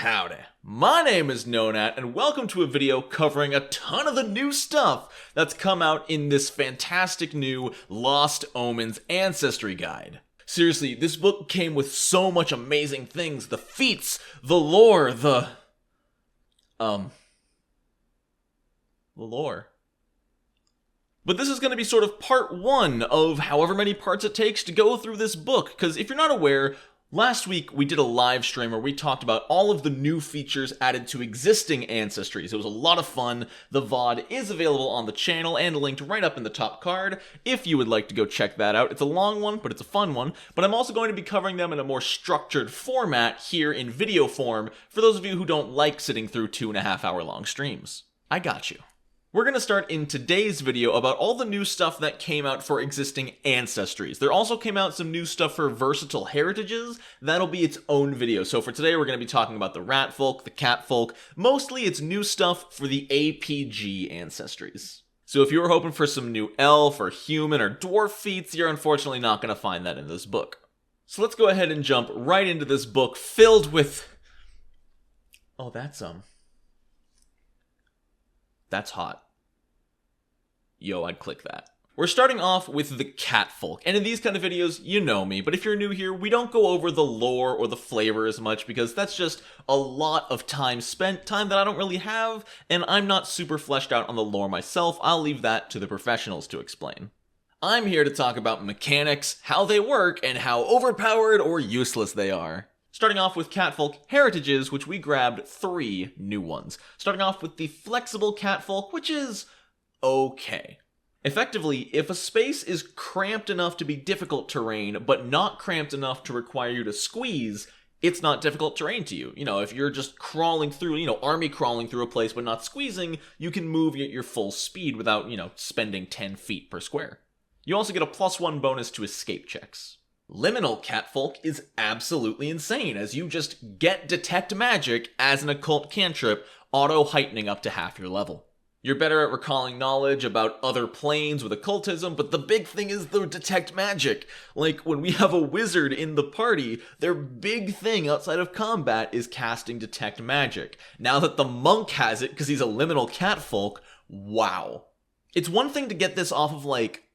Howdy, my name is Nonat, and welcome to a video covering a ton of the new stuff that's come out in this fantastic new Lost Omens Ancestry guide. Seriously, this book came with so much amazing things. The feats, the lore, the lore. But this is going to be sort of part one of however many parts it takes to go through this book, because if you're not aware, last week we did a live stream where we talked about all of the new features added to existing Ancestries. It was a lot of fun. The VOD is available on the channel and linked right up in the top card if you would like to go check that out. It's a long one, but it's a fun one. But I'm also going to be covering them in a more structured format here in video form for those of you who don't like sitting through 2.5 hour long streams. I got you. We're going to start in today's video about all the new stuff that came out for existing Ancestries. There also came out some new stuff for versatile heritages. That'll be its own video. So for today, we're going to be talking about the Ratfolk, the Catfolk. Mostly it's new stuff for the APG Ancestries. So if you were hoping for some new elf or human or dwarf feats, you're unfortunately not going to find that in this book. So let's go ahead and jump right into this book filled with... Oh, that's hot. Yo, I'd click that. We're starting off with the Catfolk, and in these kind of videos, you know me, but if you're new here, we don't go over the lore or the flavor as much because that's just a lot of time spent, time that I don't really have, and I'm not super fleshed out on the lore myself. I'll leave that to the professionals to explain. I'm here to talk about mechanics, how they work, and how overpowered or useless they are. Starting off with Catfolk heritages, which we grabbed 3 new ones. Starting off with the flexible Catfolk, which is okay. Effectively, if a space is cramped enough to be difficult terrain, but not cramped enough to require you to squeeze, it's not difficult terrain to you. You know, if you're just crawling through, army crawling through a place but not squeezing, you can move at your full speed without, spending 10 feet per square. You also get a +1 bonus to escape checks. Liminal Catfolk is absolutely insane, as you just get Detect Magic as an occult cantrip, auto-heightening up to half your level. You're better at recalling knowledge about other planes with occultism, but the big thing is the Detect Magic. Like, when we have a wizard in the party, their big thing outside of combat is casting Detect Magic. Now that the monk has it, because he's a Liminal Catfolk, wow. It's one thing to get this off of,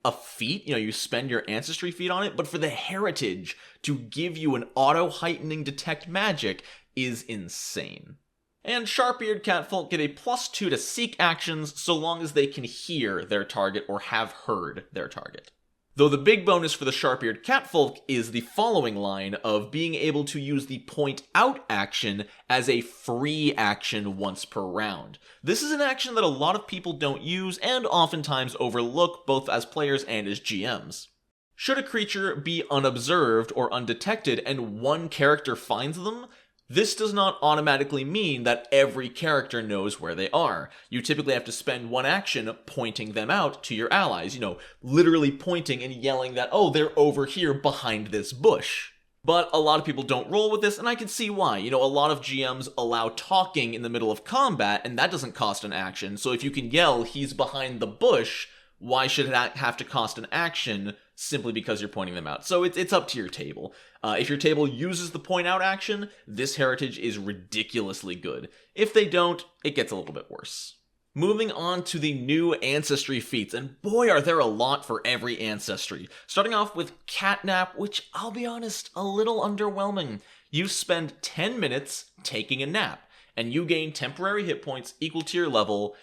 a feat, you spend your ancestry feat on it, but for the heritage to give you an auto-heightening Detect Magic is insane. And Sharp-Eared Catfolk get a +2 to seek actions so long as they can hear their target or have heard their target. Though the big bonus for the Sharp-Eared Catfolk is the following line of being able to use the Point Out action as a free action once per round. This is an action that a lot of people don't use and oftentimes overlook both as players and as GMs. Should a creature be unobserved or undetected and one character finds them, this does not automatically mean that every character knows where they are. You typically have to spend one action pointing them out to your allies, literally pointing and yelling that, oh, they're over here behind this bush. But a lot of people don't roll with this, and I can see why. A lot of GMs allow talking in the middle of combat, and that doesn't cost an action. So if you can yell, he's behind the bush, why should it have to cost an action simply because you're pointing them out? So it's up to your table. If your table uses the point out action, this heritage is ridiculously good. If they don't, it gets a little bit worse. Moving on to the new ancestry feats, and boy are there a lot for every ancestry. Starting off with Catnap, which I'll be honest, a little underwhelming. You spend 10 minutes taking a nap, and you gain temporary hit points equal to your level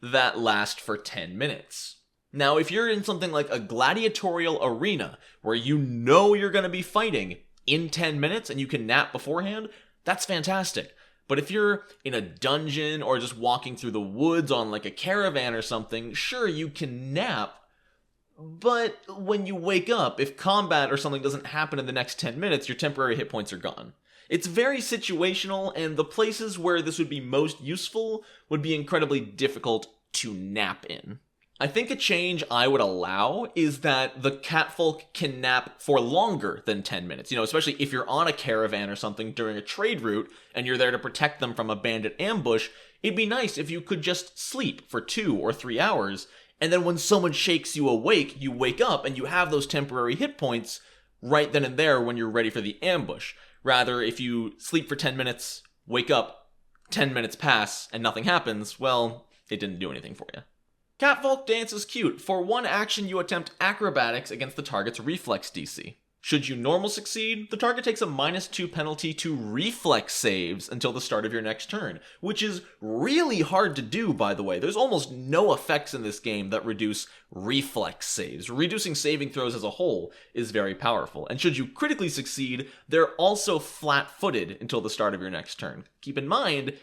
that last for 10 minutes. Now, if you're in something like a gladiatorial arena, where you're going to be fighting in 10 minutes and you can nap beforehand, that's fantastic. But if you're in a dungeon or just walking through the woods on a caravan or something, sure, you can nap, but when you wake up, if combat or something doesn't happen in the next 10 minutes, your temporary hit points are gone. It's very situational, and the places where this would be most useful would be incredibly difficult to nap in. I think a change I would allow is that the Catfolk can nap for longer than 10 minutes. Especially if you're on a caravan or something during a trade route and you're there to protect them from a bandit ambush, it'd be nice if you could just sleep for 2 or 3 hours, and then when someone shakes you awake, you wake up and you have those temporary hit points right then and there when you're ready for the ambush. Rather, if you sleep for 10 minutes, wake up, 10 minutes pass, and nothing happens, well, it didn't do anything for you. Catfolk dance is cute. For one action, you attempt acrobatics against the target's reflex DC. Should you normal succeed, the target takes a -2 penalty to reflex saves until the start of your next turn, which is really hard to do, by the way. There's almost no effects in this game that reduce reflex saves. Reducing saving throws as a whole is very powerful, and should you critically succeed, they're also flat-footed until the start of your next turn. Keep in mind,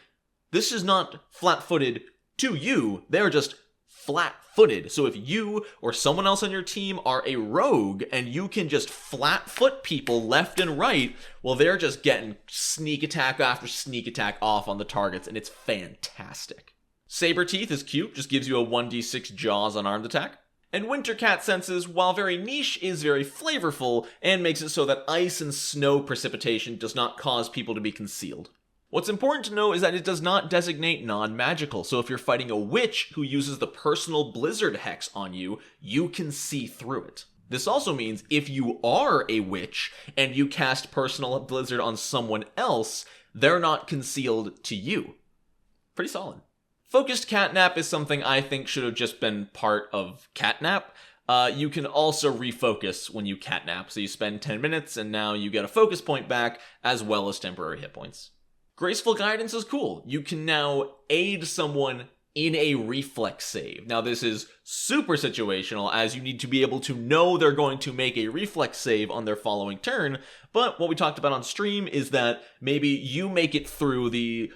this is not flat-footed to you, they're just flat-footed. So if you or someone else on your team are a rogue and you can just flat-foot people left and right, well, they're just getting sneak attack after sneak attack off on the targets, and it's fantastic. Saber Teeth is cute, just gives you a 1d6 Jaws unarmed attack. And Winter Cat Senses, while very niche, is very flavorful and makes it so that ice and snow precipitation does not cause people to be concealed. What's important to know is that it does not designate non-magical, so if you're fighting a witch who uses the personal blizzard hex on you, you can see through it. This also means if you are a witch and you cast personal blizzard on someone else, they're not concealed to you. Pretty solid. Focused Catnap is something I think should have just been part of Catnap. You can also refocus when you Catnap, so you spend 10 minutes and now you get a focus point back as well as temporary hit points. Graceful Guidance is cool. You can now aid someone in a reflex save. Now this is super situational, as you need to be able to know they're going to make a reflex save on their following turn, but what we talked about on stream is that maybe you make it through the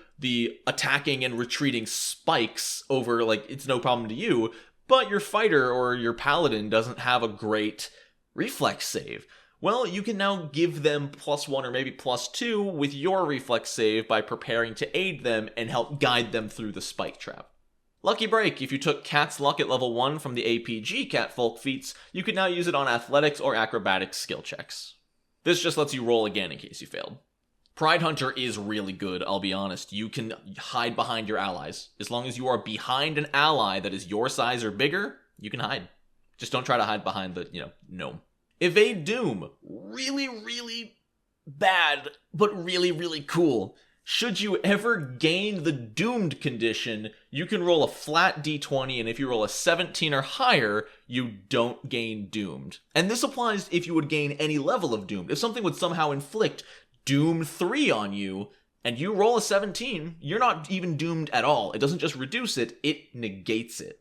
attacking and retreating spikes over, like, it's no problem to you, but your fighter or your paladin doesn't have a great reflex save. Well, you can now give them +1 or maybe +2 with your reflex save by preparing to aid them and help guide them through the spike trap. Lucky Break. If you took Cat's Luck at level 1 from the APG Catfolk feats, you could now use it on athletics or acrobatics skill checks. This just lets you roll again in case you failed. Pride Hunter is really good, I'll be honest. You can hide behind your allies. As long as you are behind an ally that is your size or bigger, you can hide. Just don't try to hide behind the, gnome. Evade Doom. Really, really bad, but really, really cool. Should you ever gain the Doomed condition, you can roll a flat d20, and if you roll a 17 or higher, you don't gain Doomed. And this applies if you would gain any level of Doomed. If something would somehow inflict Doom 3 on you, and you roll a 17, you're not even doomed at all. It doesn't just reduce it, it negates it.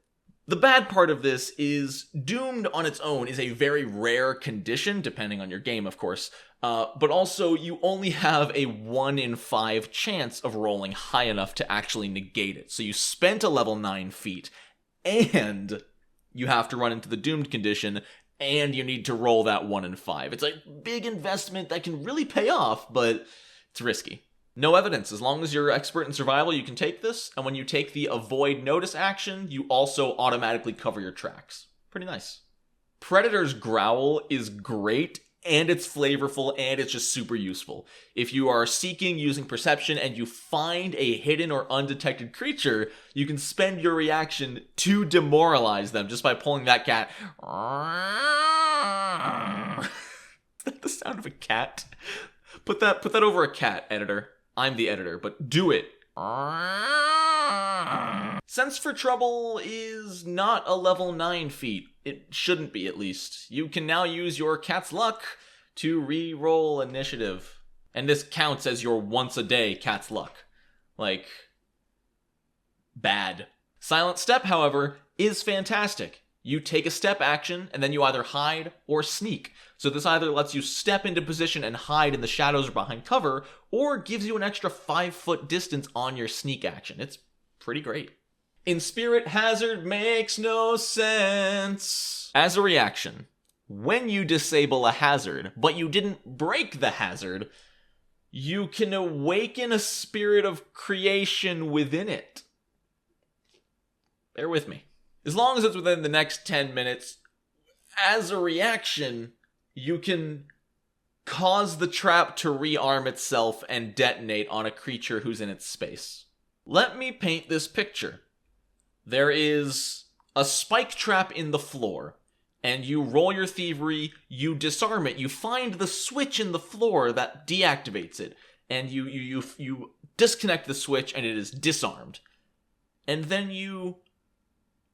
The bad part of this is Doomed on its own is a very rare condition, depending on your game, of course, but also you only have a 1 in 5 chance of rolling high enough to actually negate it. So you spent a level 9 feat, and you have to run into the Doomed condition, and you need to roll that 1 in 5. It's a big investment that can really pay off, but it's risky. No evidence. As long as you're expert in survival, you can take this, and when you take the Avoid Notice action, you also automatically cover your tracks. Pretty nice. Predator's Growl is great, and it's flavorful, and it's just super useful. If you are seeking using perception and you find a hidden or undetected creature, you can spend your reaction to demoralize them just by pulling that cat. Is that the sound of a cat? Put that over a cat, editor. I'm the editor, but do it. Sense for Trouble is not a level 9 feat. It shouldn't be, at least. You can now use your Cat's Luck to re-roll initiative. And this counts as your once-a-day Cat's Luck. Like, bad. Silent Step, however, is fantastic. You take a step action, and then you either hide or sneak. So this either lets you step into position and hide in the shadows or behind cover, or gives you an extra 5-foot distance on your sneak action. It's pretty great. In Spirit, Hazard makes no sense. As a reaction, when you disable a hazard, but you didn't break the hazard, you can awaken a spirit of creation within it. Bear with me. As long as it's within the next 10 minutes, as a reaction, you can cause the trap to rearm itself and detonate on a creature who's in its space. Let me paint this picture. There is a spike trap in the floor, and you roll your thievery, you disarm it, you find the switch in the floor that deactivates it, and you disconnect the switch and it is disarmed. And then you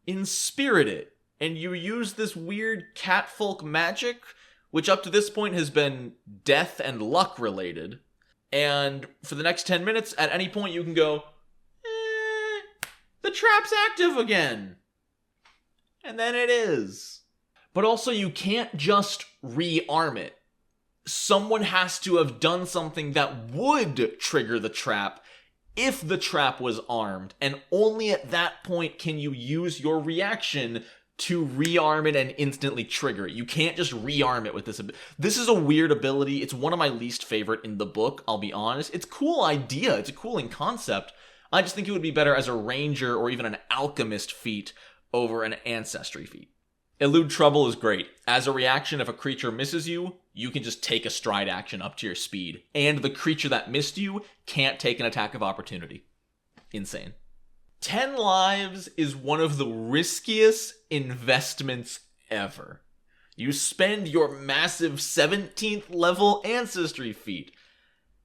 inspirit it, and you use this weird Catfolk magic, which up to this point has been death and luck related. And for the next 10 minutes, at any point you can go, the trap's active again. And then it is. But also you can't just rearm it. Someone has to have done something that would trigger the trap if the trap was armed, and only at that point can you use your reaction to rearm it and instantly trigger it. You can't just rearm it with this. This is a weird ability. It's one of my least favorite in the book, I'll be honest. It's a cool idea. It's a cool in concept. I just think it would be better as a ranger or even an alchemist feat over an ancestry feat. Elude Trouble is great. As a reaction, if a creature misses you, you can just take a stride action up to your speed. And the creature that missed you can't take an attack of opportunity. Insane. 10 lives is one of the riskiest investments ever. You spend your massive 17th level ancestry feat.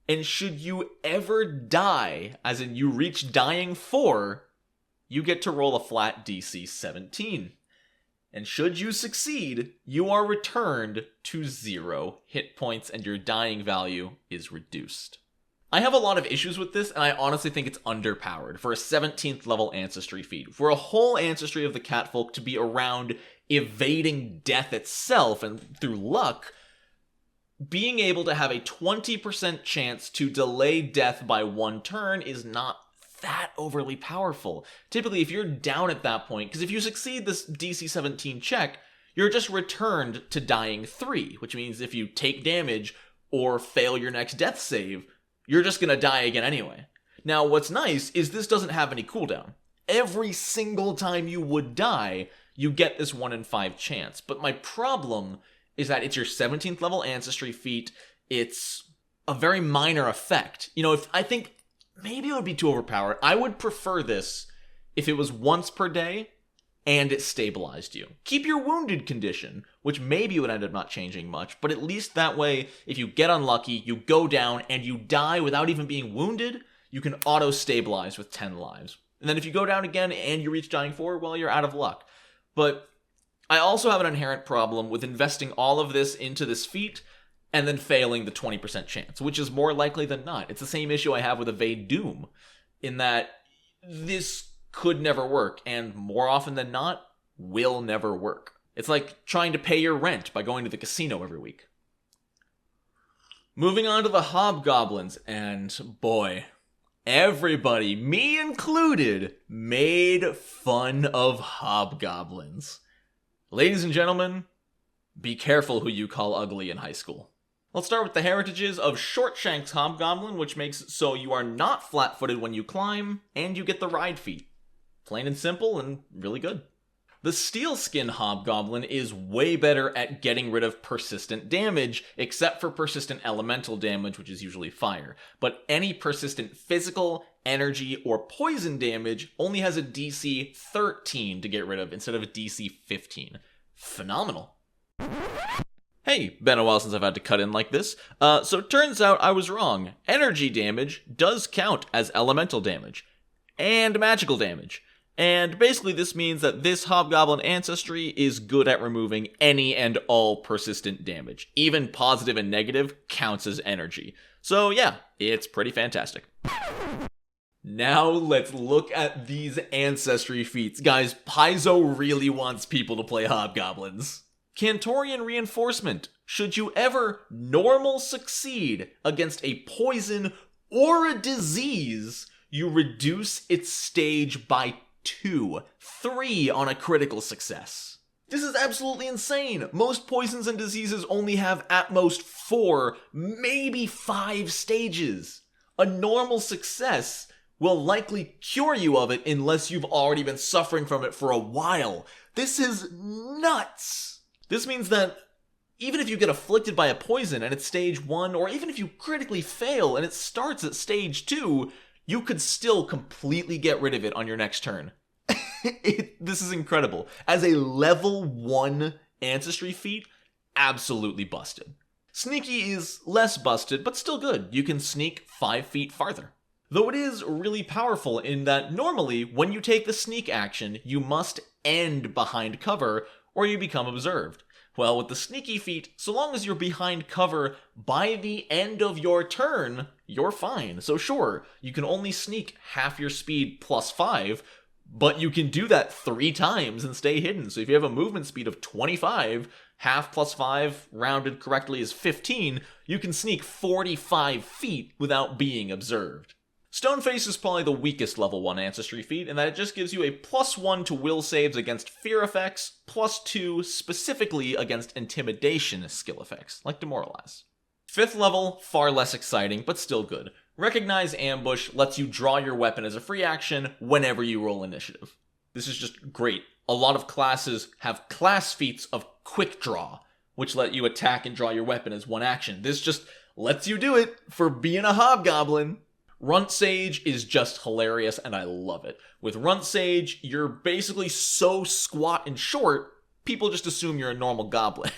And should you ever die, as in you reach dying 4, you get to roll a flat DC 17. And should you succeed, you are returned to 0 hit points and your dying value is reduced. I have a lot of issues with this, and I honestly think it's underpowered for a 17th level ancestry feat. For a whole ancestry of the Catfolk to be around evading death itself and through luck, being able to have a 20% chance to delay death by 1 turn is not that overly powerful. Typically, if you're down at that point, because if you succeed this DC 17 check, you're just returned to dying 3, which means if you take damage or fail your next death save, you're just gonna die again anyway. Now, what's nice is this doesn't have any cooldown. Every single time you would die, you get this 1 in 5 chance. But my problem is that it's your 17th level ancestry feat. It's a very minor effect. You know, if I think maybe it would be too overpowered. I would prefer this if it was once per day and it stabilized you. Keep your wounded condition, which maybe would end up not changing much, but at least that way, if you get unlucky, you go down and you die without even being wounded, you can auto-stabilize with 10 lives. And then if you go down again and you reach dying 4, well, you're out of luck. But I also have an inherent problem with investing all of this into this feat and then failing the 20% chance, which is more likely than not. It's the same issue I have with Evade Doom, in that this could never work, and more often than not, will never work. It's like trying to pay your rent by going to the casino every week. Moving on to the Hobgoblins, and boy, everybody, me included, made fun of Hobgoblins. Ladies and gentlemen, be careful who you call ugly in high school. Let's start with the heritages of Shortshank's Hobgoblin, which makes it so you are not flat-footed when you climb, and you get the ride feat. Plain and simple, and really good. The Steelskin Hobgoblin is way better at getting rid of persistent damage, except for persistent elemental damage, which is usually fire. But any persistent physical, energy, or poison damage only has a DC 13 to get rid of, instead of a DC 15. Phenomenal. Hey, been a while since I've had to cut in like this. So it turns out I was wrong. Energy damage does count as elemental damage. And magical damage. And basically this means that this Hobgoblin Ancestry is good at removing any and all persistent damage. Even positive and negative counts as energy. So yeah, it's pretty fantastic. Now let's look at these Ancestry feats. Guys, Paizo really wants people to play Hobgoblins. Cantorian Reinforcement. Should you ever normal succeed against a poison or a disease, you reduce its stage by 2, 3 on a critical success. This is absolutely insane. Most poisons and diseases only have at most 4, maybe 5 stages. A normal success will likely cure you of it unless you've already been suffering from it for a while. This is nuts. This means that even if you get afflicted by a poison and it's stage 1, or even if you critically fail and it starts at stage 2, you could still completely get rid of it on your next turn. This is incredible. As a level 1 Ancestry feat, absolutely busted. Sneaky is less busted, but still good. You can sneak 5 feet farther. Though it is really powerful in that normally, when you take the sneak action, you must end behind cover or you become observed. Well, with the sneaky feat, so long as you're behind cover by the end of your turn, you're fine. So sure, you can only sneak half your speed plus 5, but you can do that 3 times and stay hidden. So if you have a movement speed of 25, half plus 5 rounded correctly is 15, you can sneak 45 feet without being observed. Stoneface is probably the weakest level 1 Ancestry feat in that it just gives you a +1 to will saves against fear effects, +2 specifically against intimidation skill effects, like Demoralize. 5th level, far less exciting, but still good. Recognize Ambush lets you draw your weapon as a free action whenever you roll initiative. This is just great. A lot of classes have class feats of Quick Draw, which let you attack and draw your weapon as one action. This just lets you do it for being a Hobgoblin. Runt Sage is just hilarious, and I love it. With Runt Sage, you're basically so squat and short, people just assume you're a normal goblin.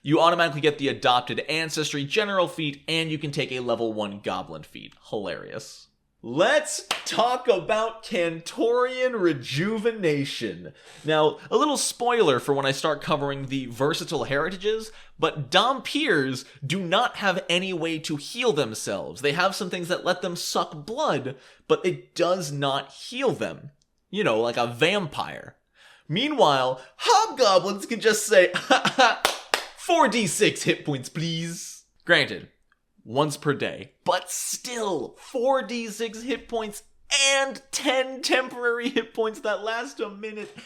You automatically get the adopted Ancestry General feat, and you can take a level 1 Goblin feat. Hilarious. Let's talk about Cantorian Rejuvenation. Now, a little spoiler for when I start covering the versatile heritages, but Dhampirs do not have any way to heal themselves. They have some things that let them suck blood, but it does not heal them. You know, like a vampire. Meanwhile, Hobgoblins can just say, ha ha, 4d6 hit points, please. Granted, once per day, but still 4d6 hit points and 10 temporary hit points that last a minute,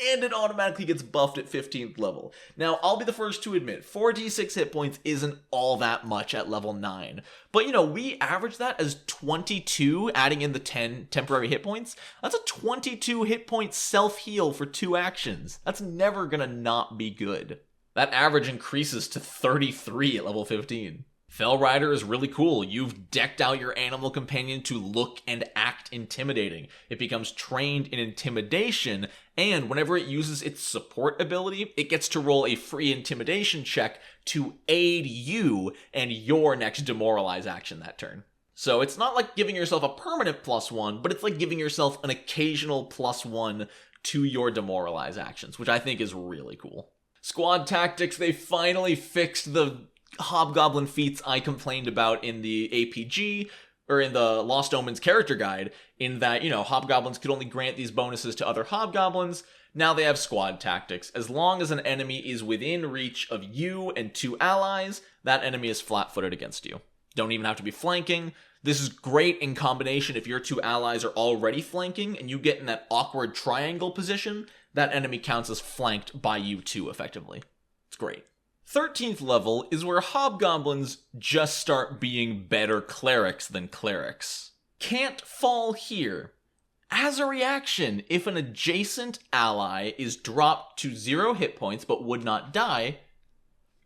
and it automatically gets buffed at 15th level. Now, I'll be the first to admit, 4d6 hit points isn't all that much at level 9, but you know, we average that as 22, adding in the 10 temporary hit points. That's a 22 hit point self-heal for 2 actions. That's never gonna not be good. That average increases to 33 at level 15. Fell Rider is really cool. You've decked out your animal companion to look and act intimidating. It becomes trained in intimidation, and whenever it uses its support ability, it gets to roll a free intimidation check to aid you and your next Demoralize action that turn. So it's not like giving yourself a permanent +1, but it's like giving yourself an occasional +1 to your Demoralize actions, which I think is really cool. Squad Tactics, they finally fixed the Hobgoblin feats I complained about in the APG, or in the Lost Omens character guide, in that, you know, Hobgoblins could only grant these bonuses to other Hobgoblins. Now they have Squad Tactics. As long as an enemy is within reach of you and 2 allies, that enemy is flat-footed against you. Don't even have to be flanking. This is great in combination if your 2 allies are already flanking and you get in that awkward triangle position, that enemy counts as flanked by you too, effectively. It's great. 13th level is where Hobgoblins just start being better clerics than clerics. Can't fall here. As a reaction, if an adjacent ally is dropped to 0 hit points but would not die,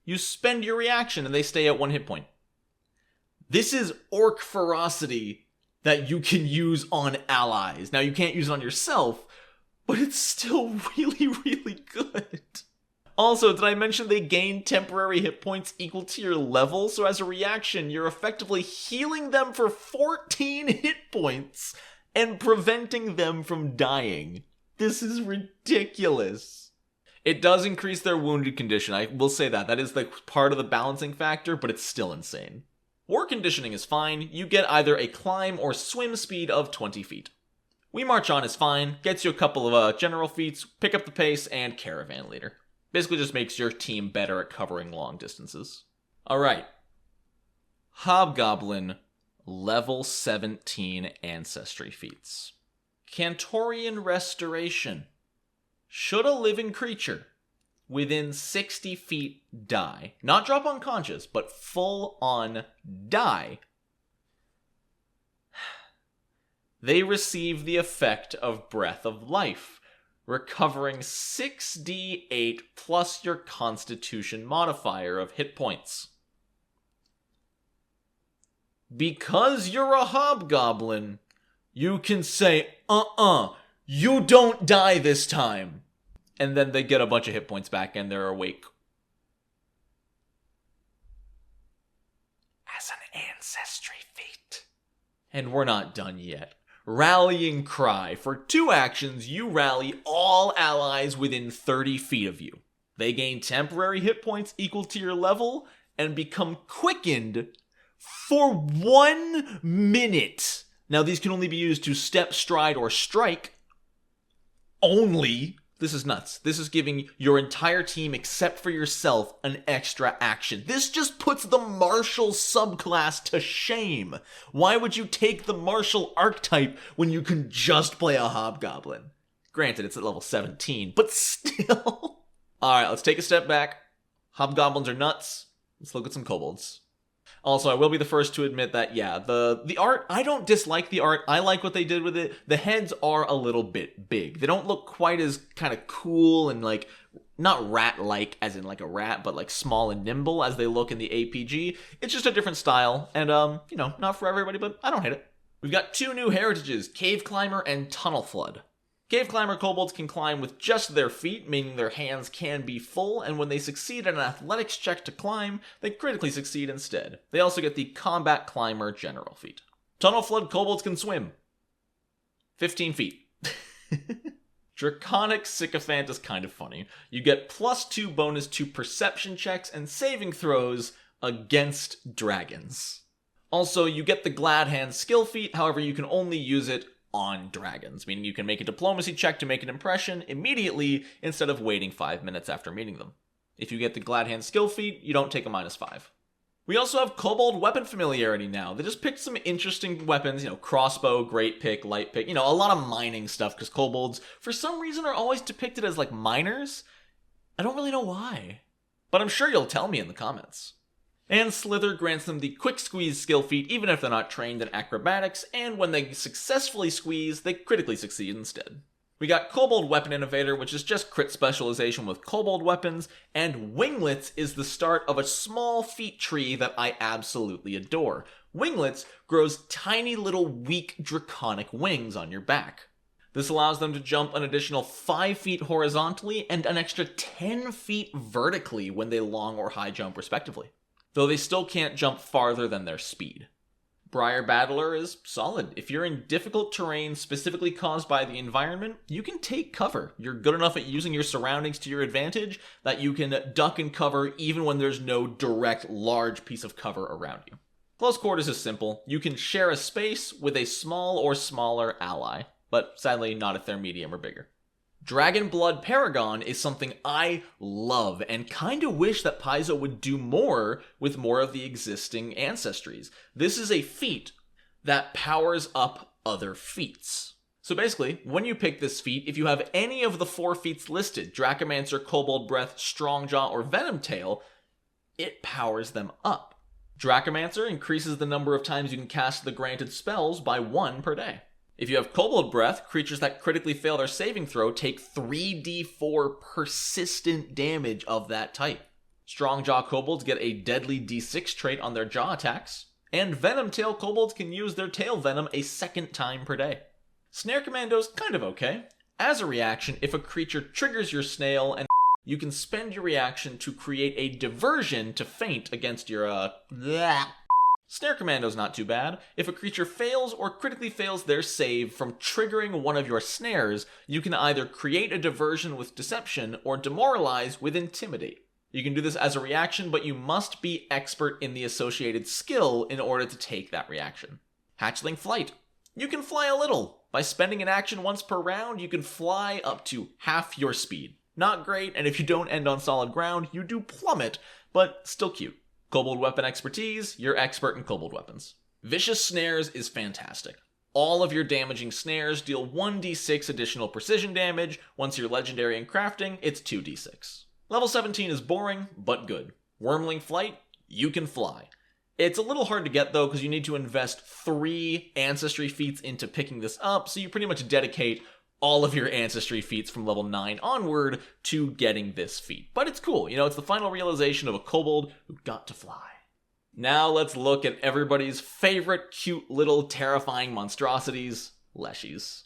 you spend your reaction and they stay at 1 hit point. This is Orc Ferocity that you can use on allies. Now, you can't use it on yourself, but it's still really, really good. Also, did I mention they gain temporary hit points equal to your level? So as a reaction, you're effectively healing them for 14 hit points and preventing them from dying. This is ridiculous. It does increase their wounded condition, I will say that. That is the part of the balancing factor, but it's still insane. War conditioning is fine. You get either a climb or swim speed of 20 feet. We March On is fine, gets you a couple of general feats, pick up the pace, and caravan leader. Basically just makes your team better at covering long distances. Alright. Hobgoblin level 17 Ancestry feats. Cantorian Restoration. Should a living creature within 60 feet die, not drop unconscious, but full on die, they receive the effect of Breath of Life, recovering 6d8 plus your Constitution modifier of hit points. Because you're a Hobgoblin, you can say, you don't die this time. And then they get a bunch of hit points back and they're awake. As an Ancestry feat. And we're not done yet. Rallying Cry. For 2 actions, you rally all allies within 30 feet of you. They gain temporary hit points equal to your level and become quickened for 1 minute. Now, these can only be used to step, stride, or strike. Only. This is nuts. This is giving your entire team, except for yourself, an extra action. This just puts the martial subclass to shame. Why would you take the martial archetype when you can just play a Hobgoblin? Granted, it's at level 17, but still. Alright, let's take a step back. Hobgoblins are nuts. Let's look at some Kobolds. Also, I will be the first to admit that, yeah, the art, I don't dislike the art. I like what they did with it. The heads are a little bit big. They don't look quite as kind of cool and like, not rat-like as in like a rat, but like small and nimble as they look in the APG. It's just a different style and, you know, not for everybody, but I don't hate it. We've got 2 new heritages, Cave Climber and Tunnel Flood. Cave Climber Kobolds can climb with just their feet, meaning their hands can be full, and when they succeed at an athletics check to climb, they critically succeed instead. They also get the Combat Climber general feat. Tunnel Flood Kobolds can swim. 15 feet. Draconic Sycophant is kind of funny. You get +2 bonus to perception checks and saving throws against dragons. Also, you get the Glad Hand skill feat, however you can only use it on dragons, meaning you can make a diplomacy check to make an impression immediately instead of waiting 5 minutes after meeting them. If you get the Glad Hand skill feat, you don't take a -5. We also have Kobold weapon familiarity now. They just picked some interesting weapons, you know, crossbow, great pick, light pick, you know, a lot of mining stuff, because Kobolds, for some reason, are always depicted as like miners. I don't really know why, but I'm sure you'll tell me in the comments. And Slither grants them the Quick Squeeze skill feat even if they're not trained in acrobatics, and when they successfully squeeze, they critically succeed instead. We got Kobold Weapon Innovator, which is just crit specialization with Kobold weapons, and Winglets is the start of a small feat tree that I absolutely adore. Winglets grows tiny little weak draconic wings on your back. This allows them to jump an additional 5 feet horizontally and an extra 10 feet vertically when they long or high jump respectively, though they still can't jump farther than their speed. Briar Battler is solid. If you're in difficult terrain specifically caused by the environment, you can take cover. You're good enough at using your surroundings to your advantage that you can duck and cover even when there's no direct large piece of cover around you. Close quarters is simple. You can share a space with a small or smaller ally, but sadly not if they're medium or bigger. Dragonblood Paragon is something I love and kinda wish that Paizo would do more with more of the existing Ancestries. This is a feat that powers up other feats. So basically, when you pick this feat, if you have any of the 4 feats listed, Dracomancer, Kobold Breath, Strongjaw, or Venom Tail, it powers them up. Dracomancer increases the number of times you can cast the granted spells by 1 per day. If you have Kobold Breath, creatures that critically fail their saving throw take 3d4 persistent damage of that type. Strongjaw Kobolds get a deadly d6 trait on their jaw attacks, and Venom Tail Kobolds can use their tail venom a 2nd time per day. Snare Commando's kind of okay. As a reaction, if a creature triggers your snail, and you can spend your reaction to create a diversion to feint against your, Snare Commando's not too bad. If a creature fails or critically fails their save from triggering one of your snares, you can either create a diversion with Deception or demoralize with Intimidate. You can do this as a reaction, but you must be expert in the associated skill in order to take that reaction. Hatchling Flight. You can fly a little. By spending an action once per round, you can fly up to half your speed. Not great, and if you don't end on solid ground, you do plummet, but still cute. Kobold Weapon Expertise, you're expert in Kobold weapons. Vicious Snares is fantastic. All of your damaging snares deal 1d6 additional precision damage. Once you're legendary in crafting, it's 2d6. Level 17 is boring, but good. Wormling Flight, you can fly. It's a little hard to get though, because you need to invest 3 Ancestry feats into picking this up, so you pretty much dedicate all of your Ancestry feats from level 9 onward to getting this feat. But it's cool, you know, it's the final realization of a kobold who got to fly. Now let's look at everybody's favorite cute little terrifying monstrosities, Leshies.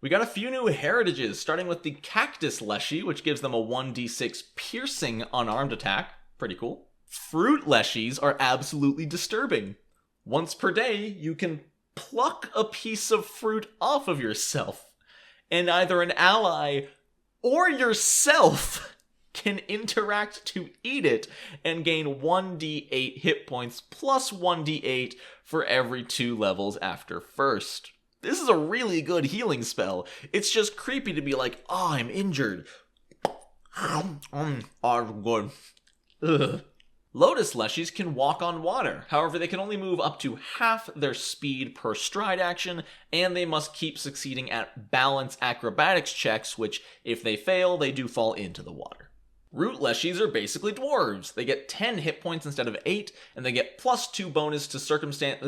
We got a few new heritages, starting with the Cactus Leshy, which gives them a 1d6 piercing unarmed attack. Pretty cool. Fruit Leshies are absolutely disturbing. Once per day, you can pluck a piece of fruit off of yourself, and either an ally or yourself can interact to eat it and gain 1d8 hit points plus 1d8 for every 2 levels after first. This is a really good healing spell. It's just creepy to be like, oh, I'm injured. I'm good. Ugh. Lotus Leshies can walk on water. However, they can only move up to half their speed per stride action, and they must keep succeeding at balance acrobatics checks, which, if they fail, they do fall into the water. Root Leshies are basically dwarves. They get 10 hit points instead of 8, and they get +2 bonus to circumstance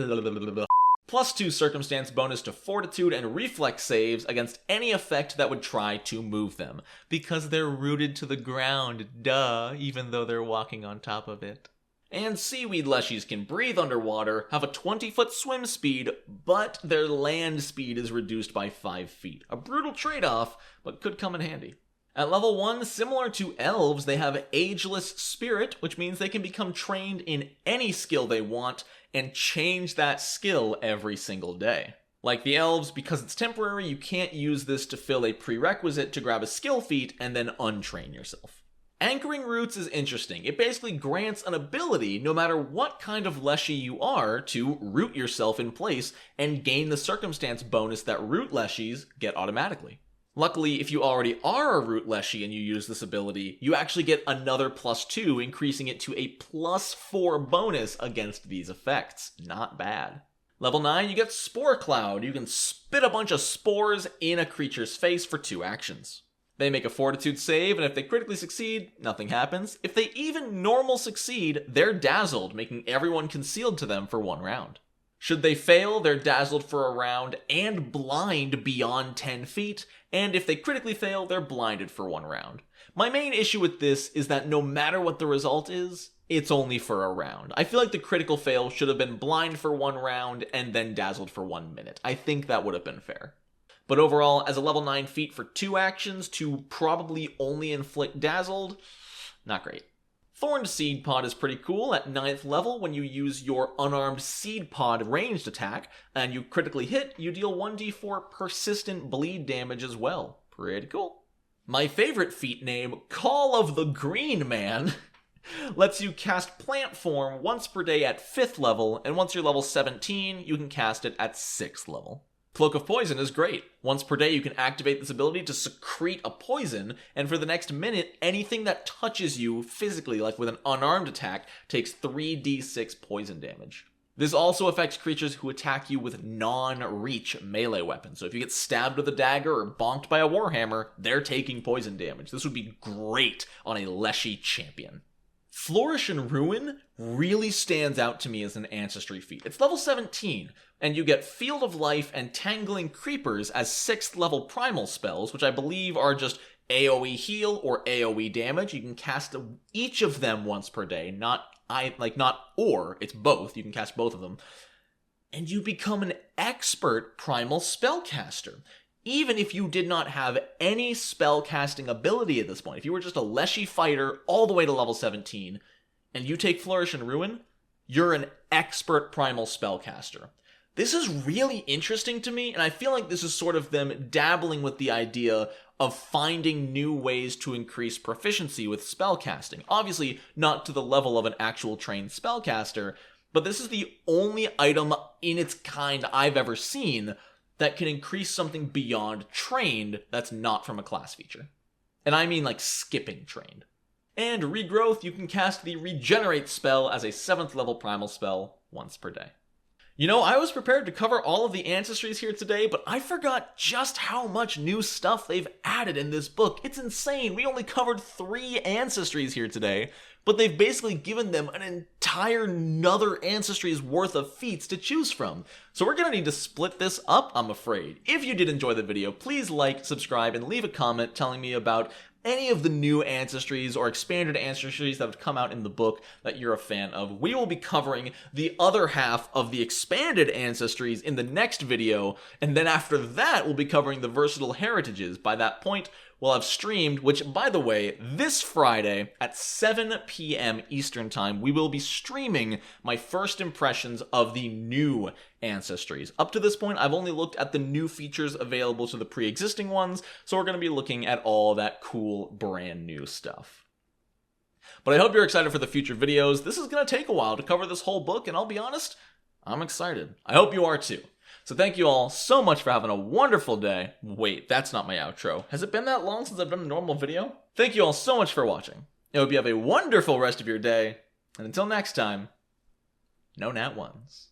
bonus to fortitude and reflex saves against any effect that would try to move them, because they're rooted to the ground, duh, even though they're walking on top of it. And Seaweed Leshies can breathe underwater, have a 20-foot swim speed, but their land speed is reduced by 5 feet. A brutal trade-off, but could come in handy. At level 1, similar to elves, they have Ageless Spirit, which means they can become trained in any skill they want and change that skill every single day. Like the elves, because it's temporary, you can't use this to fill a prerequisite to grab a skill feat and then untrain yourself. Anchoring Roots is interesting. It basically grants an ability, no matter what kind of Leshy you are, to root yourself in place and gain the circumstance bonus that Root Leshies get automatically. Luckily, if you already are a Root Leshy and you use this ability, you actually get another +2, increasing it to a +4 bonus against these effects. Not bad. Level 9, you get Spore Cloud. You can spit a bunch of spores in a creature's face for 2 actions. They make a fortitude save, and if they critically succeed, nothing happens. If they even normal succeed, they're dazzled, making everyone concealed to them for 1 round. Should they fail, they're dazzled for a round and blind beyond 10 feet, and if they critically fail, they're blinded for 1 round. My main issue with this is that no matter what the result is, it's only for a round. I feel like the critical fail should have been blind for 1 round and then dazzled for 1 minute. I think that would have been fair. But overall, as a level 9 feat for 2 actions to probably only inflict dazzled, not great. Thorned Seed Pod is pretty cool at 9th level. When you use your unarmed Seed Pod ranged attack and you critically hit, you deal 1d4 persistent bleed damage as well. Pretty cool. My favorite feat name, Call of the Green Man, lets you cast Plant Form once per day at 5th level, and once you're level 17, you can cast it at 6th level. Cloak of Poison is great. Once per day, you can activate this ability to secrete a poison, and for the next minute, anything that touches you physically, like with an unarmed attack, takes 3d6 poison damage. This also affects creatures who attack you with non-reach melee weapons. So if you get stabbed with a dagger or bonked by a warhammer, they're taking poison damage. This would be great on a Leshy champion. Flourish and Ruin really stands out to me as an Ancestry feat. It's level 17, and you get Field of Life and Tangling Creepers as 6th level primal spells, which I believe are just AoE heal or AoE damage. You can cast each of them once per day, it's both. You can cast both of them. And you become an expert primal spellcaster. Even if you did not have any spellcasting ability at this point, if you were just a Leshy fighter all the way to level 17, and you take Flourish and Ruin, you're an expert primal spellcaster. This is really interesting to me, and I feel like this is sort of them dabbling with the idea of finding new ways to increase proficiency with spellcasting. Obviously, not to the level of an actual trained spellcaster, but this is the only item in its kind I've ever seen that can increase something beyond trained that's not from a class feature. And I mean like skipping trained. And Regrowth, you can cast the Regenerate spell as a 7th level primal spell once per day. You know, I was prepared to cover all of the Ancestries here today, but I forgot just how much new stuff they've added in this book. It's insane. We only covered 3 Ancestries here today, but they've basically given them an entire another Ancestry's worth of feats to choose from. So we're gonna need to split this up, I'm afraid. If you did enjoy the video, please like, subscribe, and leave a comment telling me about any of the new Ancestries or expanded Ancestries that have come out in the book that you're a fan of. We will be covering the other half of the expanded Ancestries in the next video, and then after that we'll be covering the versatile heritages. By that point, will have streamed, which, by the way, this Friday at 7 p.m. Eastern Time, we will be streaming my first impressions of the new Ancestries. Up to this point, I've only looked at the new features available to the pre-existing ones, so we're going to be looking at all that cool, brand new stuff. But I hope you're excited for the future videos. This is going to take a while to cover this whole book, and I'll be honest, I'm excited. I hope you are too. So thank you all so much for having a wonderful day. Wait, that's not my outro. Has it been that long since I've done a normal video? Thank you all so much for watching. I hope you have a wonderful rest of your day. And until next time, no nat ones.